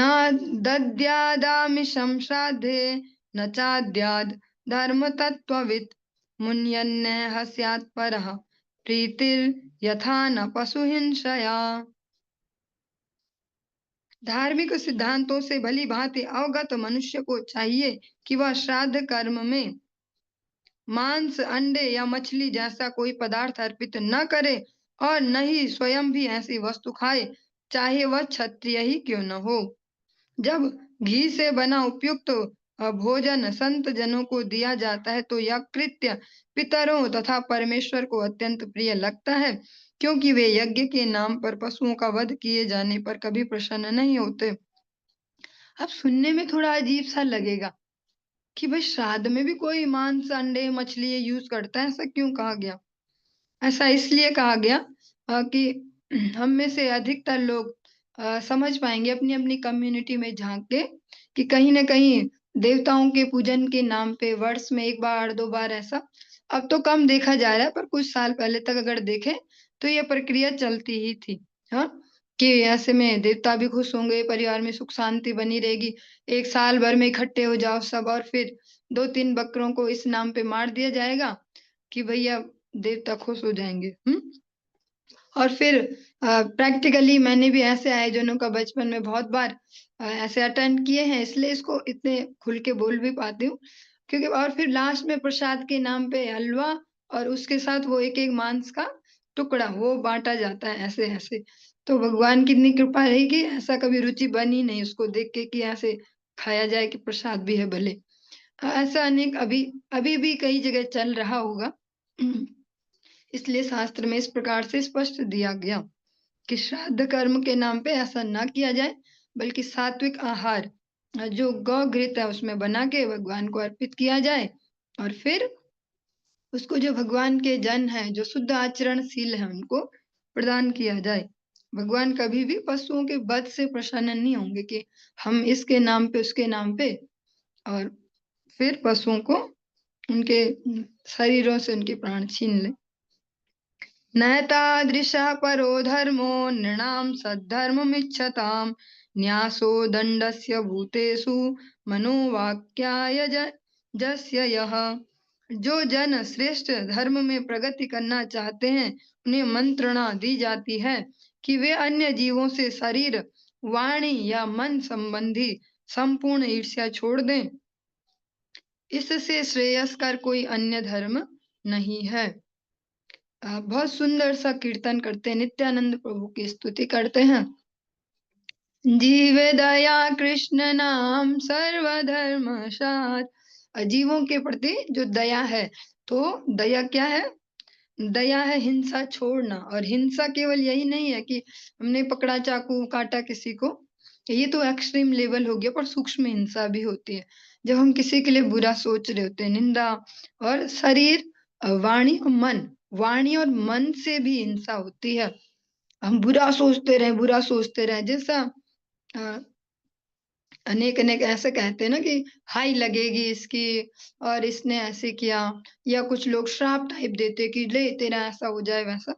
दद्यादामिषं श्राद्धे न चाद्याद धर्म तत्त्ववित् मुन्यन्नः स्यात् परः प्रीतिर्यथा न पशुहिंसया। धार्मिक सिद्धांतों से भली भांति अवगत मनुष्य को चाहिए कि वह श्राद्ध कर्म में मांस, अंडे या मछली जैसा कोई पदार्थ अर्पित न करे और न ही स्वयं भी ऐसी वस्तु खाए, चाहे वह क्षत्रिय ही क्यों न हो। जब घी से बना उपयुक्त भोजन संत जनों को दिया जाता है तो यह कृत्य पितरों तथा परमेश्वर को अत्यंत प्रिय लगता है, क्योंकि वे यज्ञ के नाम पर पशुओं का वध किए जाने पर कभी प्रसन्न नहीं होते। अब सुनने में थोड़ा अजीब सा लगेगा कि भाई श्राद्ध में भी कोई मांस, अंडे, मछली ये यूज करता है, ऐसा क्यों कहा गया? ऐसा इसलिए कहा गया कि हम में से अधिकतर लोग समझ पाएंगे अपनी अपनी कम्युनिटी में झांक के कि कहीं ना कहीं देवताओं के पूजन के नाम पे वर्ष में एक बार दो बार ऐसा अब तो कम देखा जा रहा है, पर कुछ साल पहले तक अगर देखें तो ये प्रक्रिया चलती ही थी। हाँ, कि ऐसे में देवता भी खुश होंगे, परिवार में सुख शांति बनी रहेगी, एक साल भर में इकट्ठे हो जाओ सब, और फिर 2-3 बकरों को इस नाम पे मार दिया जाएगा कि भैया देवता खुश हो जाएंगे। और फिर प्रैक्टिकली मैंने भी ऐसे आयोजनों का बचपन में बहुत बार ऐसे अटेंड किए हैं, इसलिए इसको इतने खुल के बोल भी पाती हूँ। क्योंकि और फिर लास्ट में प्रसाद के नाम पे हलवा और उसके साथ वो एक एक मांस का टुकड़ा वो बांटा जाता है ऐसे ऐसे। तो भगवान की इतनी कृपा रही कि ऐसा कभी रुचि बनी नहीं उसको देख के कि ऐसे खाया जाए कि प्रसाद भी है भले। ऐसा अनेक अभी अभी भी कई जगह चल रहा होगा। इसलिए शास्त्र में इस प्रकार से स्पष्ट दिया गया कि श्राद्ध कर्म के नाम पे ऐसा ना किया जाए, बल्कि सात्विक आहार जो गौ घृत है उसमें बना के भगवान को अर्पित किया जाए, और फिर उसको जो भगवान के जन है जो शुद्ध आचरणशील है उनको प्रदान किया जाए। भगवान कभी भी पशुओं के वध से प्रसन्न नहीं होंगे कि हम इसके नाम पे उसके नाम पे और फिर पशुओं को उनके शरीरों से उनके प्राण छीन ले। नैतादृशः परो धर्मो नृणां सद्धर्ममिच्छताम् न्यासो दण्डस्य भूतेषु मनोवाक्यायजस्य यः। जो जन श्रेष्ठ धर्म में प्रगति करना चाहते हैं उन्हें मंत्रणा दी जाती है कि वे अन्य जीवों से शरीर, वाणी या मन संबंधी संपूर्ण ईर्ष्या छोड़ दें। इससे श्रेयस्कर कोई अन्य धर्म नहीं है। बहुत सुंदर सा कीर्तन करते हैं, नित्यानंद प्रभु की स्तुति करते हैं। जीव दया कृष्ण नाम सर्वधर्म सार। जीवों के प्रति जो दया है, तो दया क्या है? दया है हिंसा छोड़ना। और हिंसा केवल यही नहीं है कि हमने पकड़ा चाकू काटा किसी को, ये तो एक्सट्रीम लेवल हो गया, पर सूक्ष्म हिंसा भी होती है जब हम किसी के लिए बुरा सोच रहे होते हैं, निंदा। और शरीर, वाणी और मन, वाणी और मन से भी हिंसा होती है। हम बुरा सोचते रहे जैसा अ, अनेक अनेक ऐसे कहते हैं ना कि हाई लगेगी इसकी और इसने ऐसे किया, या कुछ लोग श्राप टाइप देते कि ले तेरा ऐसा हो जाए वैसा।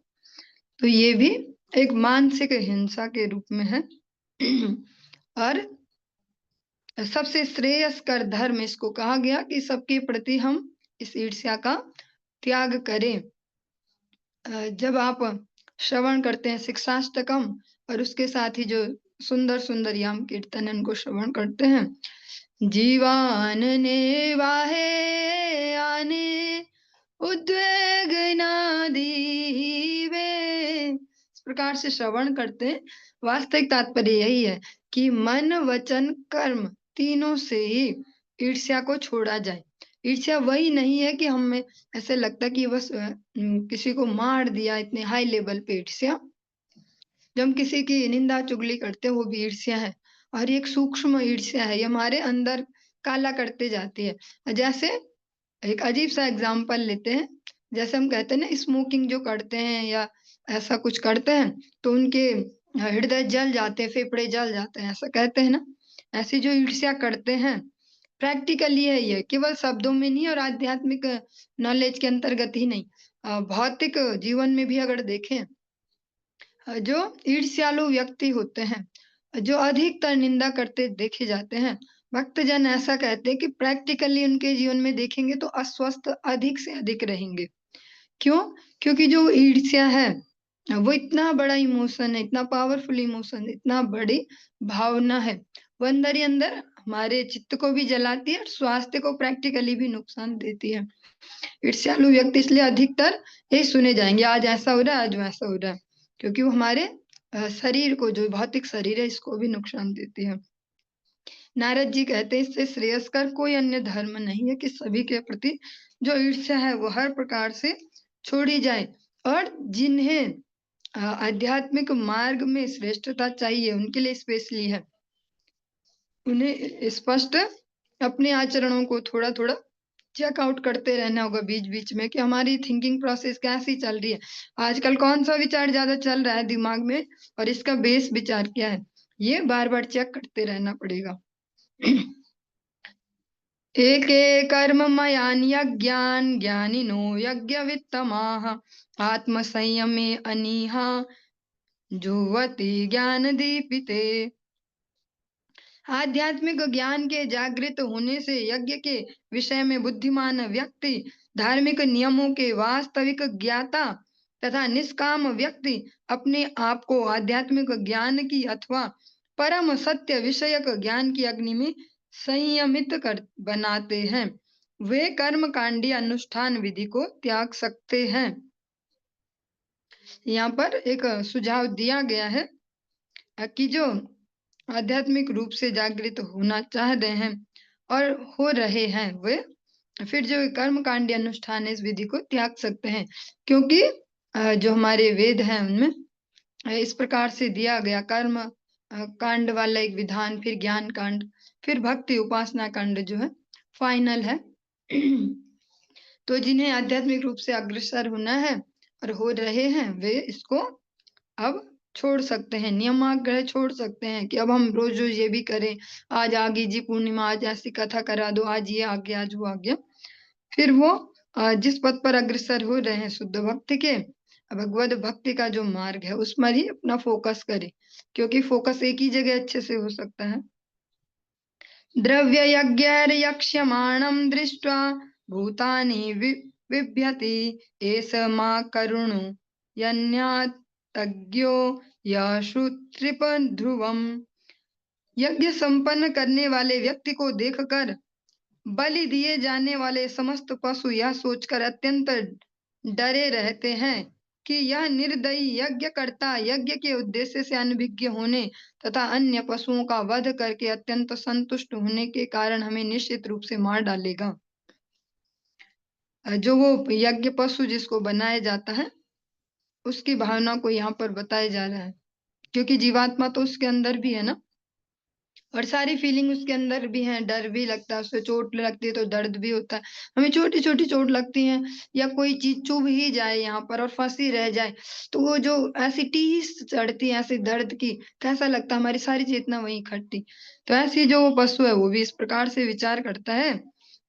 तो ये भी एक मानसिक हिंसा के रूप में है। और सबसे श्रेयस्कर धर्म इसको कहा गया कि सबके प्रति हम इस ईर्ष्या का त्याग करें। जब आप श्रवण करते हैं शिक्षाष्टकम और उसके साथ ही जो सुंदर सुंदर याम कीर्तन उनको श्रवण करते हैं, जीवान ने वाहे आने उद्वेग ना दीवे, इस प्रकार से श्रवण करते हैं। वास्तविक तात्पर्य यही है कि मन वचन कर्म तीनों से ही ईर्ष्या को छोड़ा जाए। ईर्ष्या वही नहीं है कि हमें ऐसे लगता है कि बस किसी को मार दिया, इतने हाई लेवल पे ईर्ष्या। जब हम किसी की निंदा चुगली करते हैं वो भी ईर्ष्या है, और एक सूक्ष्म ईर्ष्या है, ये हमारे अंदर काला करते जाती है। जैसे एक अजीब सा एग्जाम्पल लेते हैं, जैसे हम कहते हैं ना स्मोकिंग जो करते हैं या ऐसा कुछ करते हैं तो उनके हृदय जल जाते हैं, फेफड़े जल जाते हैं, ऐसा कहते हैं ना। ऐसी जो ईर्ष्या करते हैं प्रैक्टिकली है, ये केवल शब्दों में नहीं और आध्यात्मिक नॉलेज के अंतर्गत ही नहीं, भौतिक जीवन में भी अगर देखें, जो ईर्ष्यालु व्यक्ति होते हैं, जो अधिकतर निंदा करते देखे जाते हैं, भक्तजन ऐसा कहते हैं कि प्रैक्टिकली उनके जीवन में देखेंगे तो अस्वस्थ अधिक से अधिक रहेंगे। क्यों? क्योंकि जो ईर्ष्या है वो इतना बड़ा इमोशन है, इतना पावरफुल इमोशन, इतना बड़ी भावना है, वो अंदर ही अंदर हमारे चित्त को भी जलाती है और स्वास्थ्य को प्रैक्टिकली भी नुकसान देती है। ईर्ष्यालु व्यक्ति इसलिए अधिकतर यही सुने जाएंगे, आज ऐसा हो रहा है, आज वैसा हो रहा है, क्योंकि वो हमारे शरीर को, जो भौतिक शरीर है, इसको भी नुकसान देती है। नारद जी कहते हैं इससे श्रेयस्कर कोई अन्य धर्म नहीं है कि सभी के प्रति जो ईर्ष्या है वो हर प्रकार से छोड़ी जाए, और जिन्हें आध्यात्मिक मार्ग में श्रेष्ठता चाहिए उनके लिए स्पेशली है। उन्हें स्पष्ट अपने आचरणों को थोड़ा थोड़ा चेकआउट करते रहना होगा बीच बीच में कि हमारी थिंकिंग प्रोसेस कैसी चल रही है, आजकल कौन सा विचार ज्यादा चल रहा है दिमाग में और इसका बेस विचार क्या है, ये बार बार चेक करते रहना पड़ेगा। एके कर्म मयान यज्ञान ज्ञानिनो यज्ञवित्तमाः आत्मसंयमे अनीहा जुह्वति ज्ञान दीपिते। आध्यात्मिक ज्ञान के जागृत होने से यज्ञ के विषय में बुद्धिमान व्यक्ति, धार्मिक नियमों के वास्तविक ज्ञाता तथा निष्काम व्यक्ति अपने आप को आध्यात्मिक ज्ञान की अथवा परम सत्य विषयक ज्ञान की अग्नि में संयमित कर बनाते हैं। वे कर्म कांडी अनुष्ठान विधि को त्याग सकते हैं। यहाँ पर एक सुझाव दिया गया है कि जो आध्यात्मिक रूप से जागृत होना चाह रहे हैं और हो रहे हैं, वे फिर जो कर्म कांडी अनुष्ठान है इस विधि को त्याग सकते हैं, क्योंकि जो हमारे वेद हैं उनमें इस प्रकार से दिया गया कर्म कांड वाला एक विधान, फिर ज्ञान कांड, फिर भक्ति उपासना कांड जो है फाइनल है। तो जिन्हें आध्यात्मिक रूप से अग्रसर होना है और हो रहे हैं, वे इसको अब छोड़ सकते हैं, नियमाग्रह छोड़ सकते हैं कि अब हम रोज रोज ये भी करें, आज आ गई जी पूर्णिमा, आज ऐसी कथा करा दो, आज ये आ गया, आज वो आ गया। फिर वो जिस पद पर अग्रसर हो रहे हैं शुद्ध भक्ति के, भगवत भक्ति का जो मार्ग है उस पर ही अपना फोकस करे, क्योंकि फोकस एक ही जगह अच्छे से हो सकता है। द्रव्य यज्ञैर्यक्ष्यमाणं दृष्ट्वा भूतानि बिभ्यति एष मा करुणो यन्यातज्ञो यश्रुत्रिप ध्रुवम्। यज्ञ संपन्न करने वाले व्यक्ति को देखकर बलि दिए जाने वाले समस्त पशु यह सोचकर अत्यंत डरे रहते हैं कि यह निर्दयी यज्ञकर्ता यज्ञ के उद्देश्य से अनभिज्ञ होने तथा अन्य पशुओं का वध करके अत्यंत संतुष्ट होने के कारण हमें निश्चित रूप से मार डालेगा। जो वो यज्ञ पशु जिसको बनाया जाता है उसकी भावना को यहाँ पर बताया जा रहा है, क्योंकि जीवात्मा तो उसके अंदर भी है ना, और सारी फीलिंग उसके अंदर भी है, डर भी लगता है, उससे चोट लगती है तो दर्द भी होता है, हमें छोटी छोटी चोट लगती है या कोई चीज चुभ ही जाए यहाँ पर और फंसी रह जाए तो वो जो ऐसी टीस चढ़ती है ऐसी दर्द की, कैसा लगता है, हमारी सारी चेतना वहीं इकट्ठी। तो ऐसी जो वो पशु है वो भी इस प्रकार से विचार करता है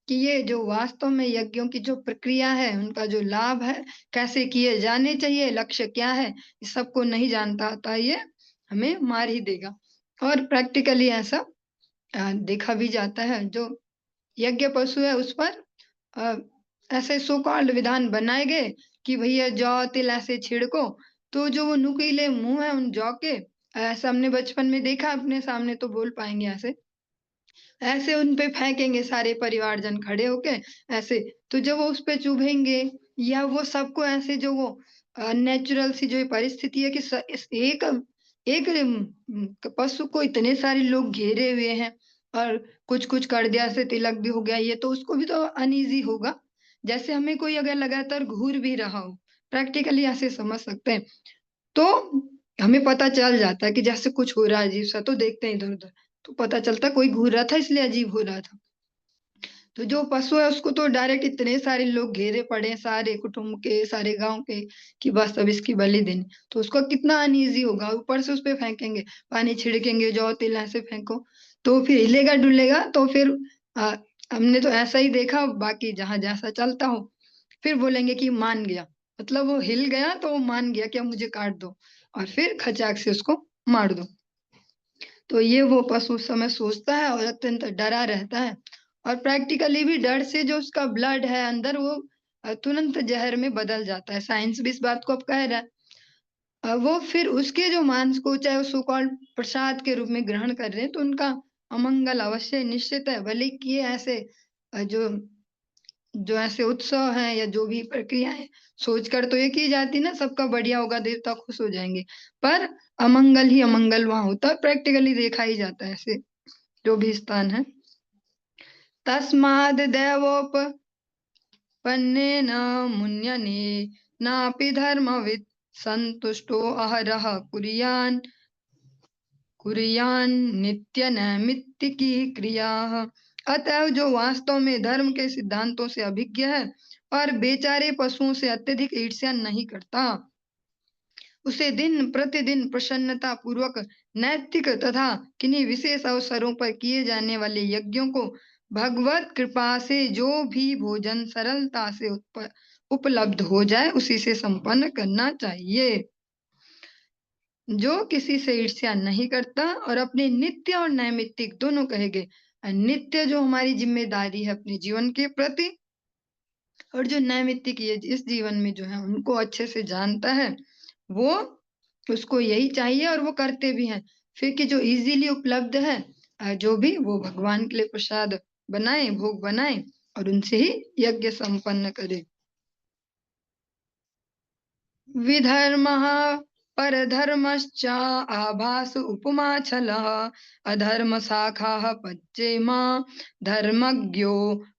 कि ये जो वास्तव में यज्ञों की जो प्रक्रिया है, उनका जो लाभ है, कैसे किए जाने चाहिए, लक्ष्य क्या है, इस सबको नहीं जानता था, ये हमें मार ही देगा। और प्रैक्टिकली ऐसा देखा भी जाता है। जो यज्ञ पशु है उस पर अ, ऐसे सो कॉल्ड विधान बनाए गए कि भैया जौ तिल ऐसे छिड़को, तो जो वो नुकीले मुंह है उन जौ के, ऐसा हमने बचपन में देखा अपने सामने, तो बोल पाएंगे ऐसे ऐसे उन पे फेंकेंगे सारे परिवारजन खड़े होके ऐसे, तो जब वो उस पे चुभेंगे या वो सबको ऐसे जो वो नेचुरल सी जो परिस्थिति है कि इस एक एक पशु को इतने सारे लोग घेरे हुए हैं और कुछ कुछ कर दिया, से तिलक भी हो गया, ये तो उसको भी तो अनईजी होगा, जैसे हमें कोई अगर लगातार घूर भी रहा हो, प्रैक्टिकली ऐसे समझ सकते हैं। तो हमें पता चल जाता है कि जैसे कुछ हो रहा है अजीब सा, तो देखते हैं इधर उधर, तो पता चलता कोई घूर रहा था इसलिए अजीब हो रहा था। तो जो पशु है उसको तो डायरेक्ट इतने सारे लोग घेरे पड़े हैं, सारे कुटुंब के, सारे गांव के, कि बस अब इसकी बलि देनी, तो उसको कितना अनईजी होगा, ऊपर से उस पे फेंकेंगे, पानी छिड़केंगे, जौ तिल ऐसे फेंको, तो फिर हिलेगा डुलेगा, तो फिर आ, हमने तो ऐसा ही देखा, बाकी जहां जैसा चलता हो, फिर बोलेंगे कि मान गया, मतलब वो हिल गया तो वो मान गया कि अब मुझे काट दो, और फिर खचाक से उसको मार दो। तो ये वो पशु उस समय सोचता है और अत्यंत डरा रहता है, और प्रैक्टिकली भी डर से जो उसका ब्लड है अंदर वो तुरंत जहर में बदल जाता है। साइंस भी इस बात को अब कह रहा है। वो फिर उसके जो मांस को चाहे वो सो कॉल्ड प्रसाद के रूप में ग्रहण कर रहे हैं तो उनका अमंगल अवश्य निश्चित है, भले कि ये ऐसे जो जो ऐसे उत्सव हैं या जो भी प्रक्रियाएं सोचकर तो ये की जाती ना सबका बढ़िया होगा, देवता खुश हो जाएंगे, पर अमंगल ही अमंगल वहां होता है, प्रैक्टिकली देखा ही जाता है ऐसे जो भी स्थान है। तस्माद् दैवोपपन्नेन मुन्यने नापि धर्मवित् संतुष्टो अहरः कुर्यान् कुर्यान नित्य नैमित्तिकी क्रिया। अतः जो वास्तव में धर्म के सिद्धांतों से अभिज्ञ है और बेचारे पशुओं से अत्यधिक ईर्ष्या नहीं करता, उसे दिन प्रतिदिन प्रसन्नता पूर्वक नैतिक तथा किन्हीं विशेष अवसरों पर किए जाने वाले यज्ञों को भगवत कृपा से जो भी भोजन सरलता से उपलब्ध हो जाए उसी से संपन्न करना चाहिए। जो किसी से ईर्ष्या नहीं करता और अपने नित्य और नैमित्तिक दोनों कहेंगे, नित्य जो हमारी जिम्मेदारी है अपने जीवन के प्रति, और जो नैमित्तिक ये इस जीवन में जो है उनको अच्छे से जानता है, वो उसको यही चाहिए और वो करते भी हैं। फिर कि जो इजीली उपलब्ध है, जो भी वो भगवान के लिए प्रसाद बनाए, भोग बनाए और उनसे ही यज्ञ संपन्न करे। विधर्मः परधर्मश्च आभास उपमाचलः अधर्म शाखाः पच्चेम धर्मज्ञो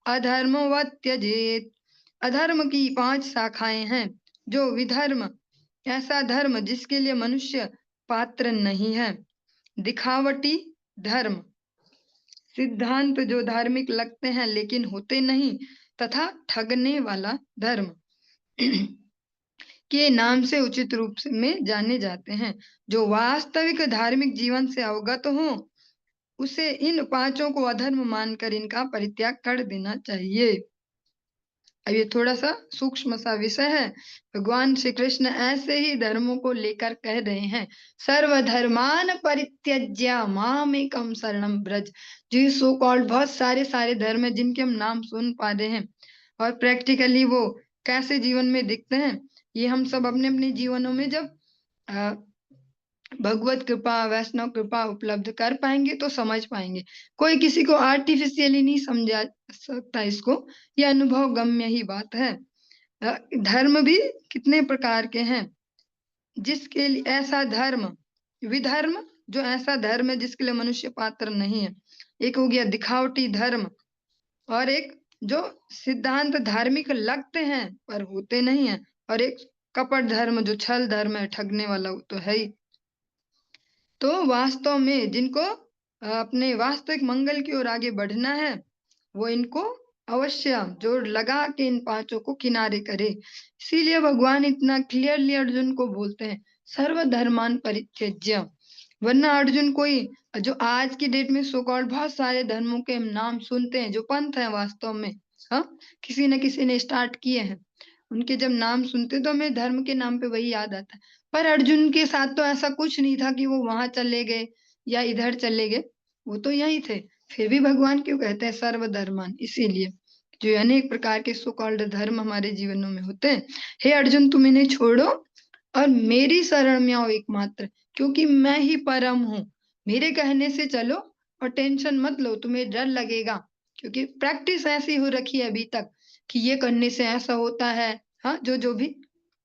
अधर्मवत् त्यजेत्। अधर्म की 5 शाखाएं हैं। जो विधर्म, ऐसा धर्म जिसके लिए मनुष्य पात्र नहीं है। दिखावटी धर्म, सिद्धांत जो धार्मिक लगते हैं लेकिन होते नहीं, तथा ठगने वाला धर्म के नाम से उचित रूप से में जाने जाते हैं। जो वास्तविक धार्मिक जीवन से अवगत हो, उसे इन 5 को अधर्म मानकर इनका परित्याग कर देना चाहिए। अब ये थोड़ा सा सूक्ष्म सा विषय है। भगवान श्री कृष्ण ऐसे ही धर्मों को लेकर कह रहे हैं, सर्वधर्मान परित्यज्य मामेकं शरणं व्रज। जो सो कॉल्ड बहुत सारे धर्म है जिनके हम नाम सुन पा रहे हैं और प्रैक्टिकली वो कैसे जीवन में दिखते हैं, ये हम सब अपने अपने जीवनों में जब भगवत कृपा, वैष्णव कृपा उपलब्ध कर पाएंगे तो समझ पाएंगे। कोई किसी को आर्टिफिशियली नहीं समझा सकता इसको, ये अनुभव गम्य ही बात है। धर्म भी कितने प्रकार के हैं, जिसके लिए ऐसा धर्म, विधर्म जो ऐसा धर्म है जिसके लिए मनुष्य पात्र नहीं है। एक हो गया दिखावटी धर्म, और एक जो सिद्धांत धार्मिक लगते हैं पर होते नहीं है, और एक कपट धर्म जो छल धर्म है, ठगने वाला, वो तो है ही। तो वास्तव में जिनको अपने वास्तविक मंगल की ओर आगे बढ़ना है, वो इनको अवश्य जोड़ लगा के इन 5 को किनारे करे। इसीलिए भगवान इतना क्लियरली अर्जुन को बोलते हैं सर्वधर्मान परित्यज्य। वरना अर्जुन कोई जो आज की डेट में सो कॉल्ड बहुत सारे धर्मों के हम नाम सुनते हैं, जो पंथ है वास्तव में, हाँ, किसी न किसी ने स्टार्ट किए हैं, उनके जब नाम सुनते तो हमें धर्म के नाम पे वही याद आता है। पर अर्जुन के साथ तो ऐसा कुछ नहीं था कि वो वहां चले गए या इधर चले गए, वो तो यही थे। फिर भी भगवान क्यों कहते हैं सर्वधर्मान? इसीलिए जो अनेक प्रकार के सो कॉल्ड धर्म हमारे जीवनों में होते हैं, हे अर्जुन तुम इन्हें छोड़ो और मेरी शरण में आओ एकमात्र, क्योंकि मैं ही परम हूँ। मेरे कहने से चलो और टेंशन मत लो। तुम्हें डर लगेगा क्योंकि प्रैक्टिस ऐसी हो रखी है अभी तक कि ये करने से ऐसा होता है। हाँ, जो भी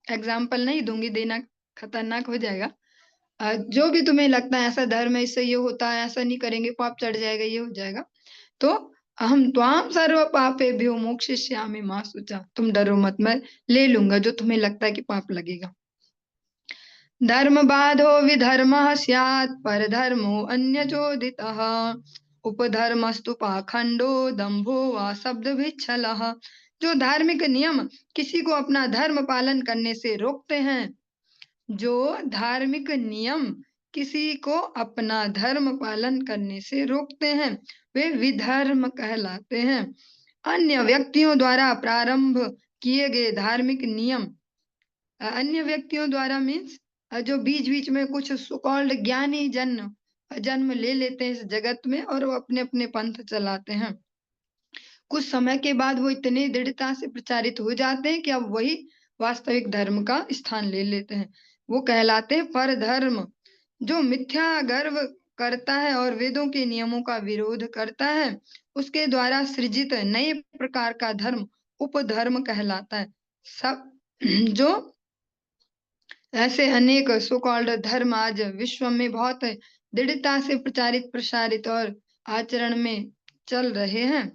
एग्जाम्पल नहीं दूंगी, देना खतरनाक हो जाएगा। जो भी तुम्हें लगता है ऐसा धर्म है, इससे ये होता है, ऐसा नहीं करेंगे पाप चढ़ जाएगा, ये हो जाएगा, तो अहम त्वाम सर्व पापेभ्यो मोक्षयिष्यामि मा शुचा। तुम डरो मत, मैं ले लूंगा जो तुम्हें लगता है कि पाप लगेगा। धर्म बाधो विधर्मः स्यात् परधर्मो अन्यचोदितः उपधर्मस्तु पाखंडो दंभो वा शब्दभिच्छलः। जो धार्मिक नियम किसी को अपना धर्म पालन करने से रोकते हैं, जो धार्मिक नियम किसी को अपना धर्म पालन करने से रोकते हैं, वे विधर्म कहलाते हैं। अन्य व्यक्तियों द्वारा प्रारंभ किए गए धार्मिक नियम, अन्य व्यक्तियों द्वारा मीन्स जो बीच बीच में कुछ सो कॉल्ड ज्ञानी जन्म ले लेते हैं इस जगत में और वो अपने अपने पंथ चलाते हैं। कुछ समय के बाद वो इतने दृढ़ता से प्रचारित हो जाते हैं कि अब वही वास्तविक धर्म का स्थान ले लेते हैं। वो कहलाते हैं परधर्म। जो मिथ्या गर्व करता है और वेदों के नियमों का विरोध करता है, उसके द्वारा सृजित नए प्रकार का धर्म उपधर्म कहलाता है। सब जो ऐसे अनेक सो कॉल्ड धर्म आज विश्व में बहुत दृढ़ता से प्रचारित, प्रसारित और आचरण में चल रहे हैं,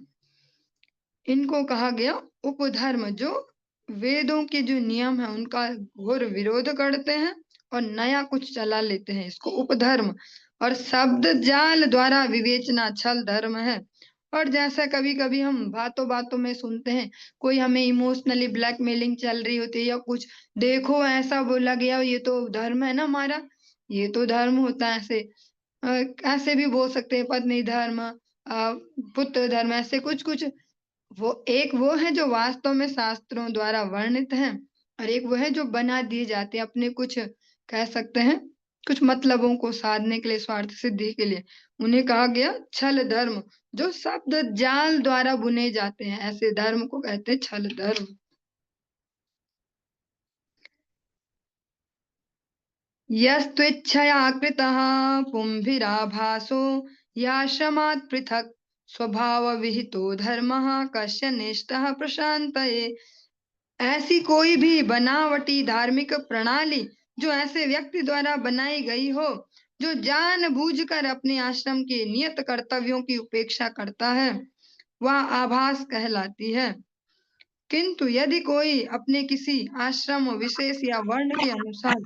इनको कहा गया उपधर्म। जो वेदों के जो नियम है उनका घोर विरोध करते हैं और नया कुछ चला लेते हैं, इसको उपधर्म। और शब्द जाल द्वारा विवेचना छल धर्म है। और जैसा कभी कभी हम बातों बातों में सुनते हैं, कोई हमें इमोशनली ब्लैकमेलिंग चल रही होती है या कुछ, देखो ऐसा बोला गया, ये तो धर्म है ना हमारा, ये तो धर्म होता है ऐसे। ऐसे भी बोल सकते हैं, पत्नी धर्म, पुत्र धर्म, ऐसे कुछ कुछ। वो है जो वास्तव में शास्त्रों द्वारा वर्णित है, और एक वो है जो बना दिए जाते हैं अपने कुछ, कह सकते हैं, कुछ मतलबों को साधने के लिए, स्वार्थ सिद्धि के लिए। उन्हें कहा गया छल धर्म, जो शब्द जाल द्वारा बुने जाते हैं, ऐसे धर्म को कहते हैं छल धर्म। यस्त्वेच्छया कृतः पुंभिराभासो याश्रमात् पृथक् स्वभाव विहितो धर्मः कस्य निष्ठः प्रशान्तये। ऐसी कोई भी बनावटी धार्मिक प्रणाली जो ऐसे व्यक्ति द्वारा बनाई गई हो, जो जानबूझकर अपने आश्रम के नियत कर्तव्यों की उपेक्षा करता है, वह आभास कहलाती है। किंतु यदि कोई अपने किसी आश्रम विशेष या वर्ण के अनुसार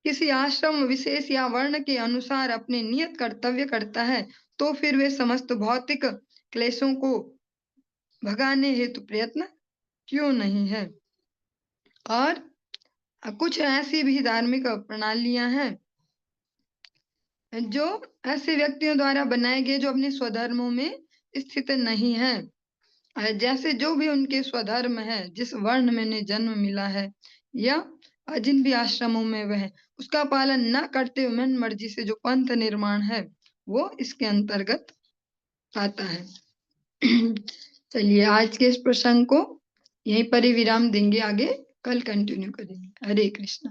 किसी आश्रम विशेष या वर्ण के अनुसार अपने नियत कर्तव्य करता है, तो फिर वे समस्त भौतिक क्लेशों को भगाने हेतु प्रयत्न क्यों नहीं है। और कुछ ऐसी भी धार्मिक प्रणालियां हैं जो ऐसे व्यक्तियों द्वारा बनाए गए जो अपने स्वधर्मों में स्थित नहीं है। जैसे जो भी उनके स्वधर्म है, जिस वर्ण में उन्हें जन्म मिला है, या जिन भी आश्रमों में वह उसका पालन न करते हुए मन मर्जी से जो पंथ निर्माण है, वो इसके अंतर्गत आता है। चलिए आज के इस प्रसंग को यहीं पर ही विराम देंगे, आगे कल कंटिन्यू करेंगे। हरे कृष्णा।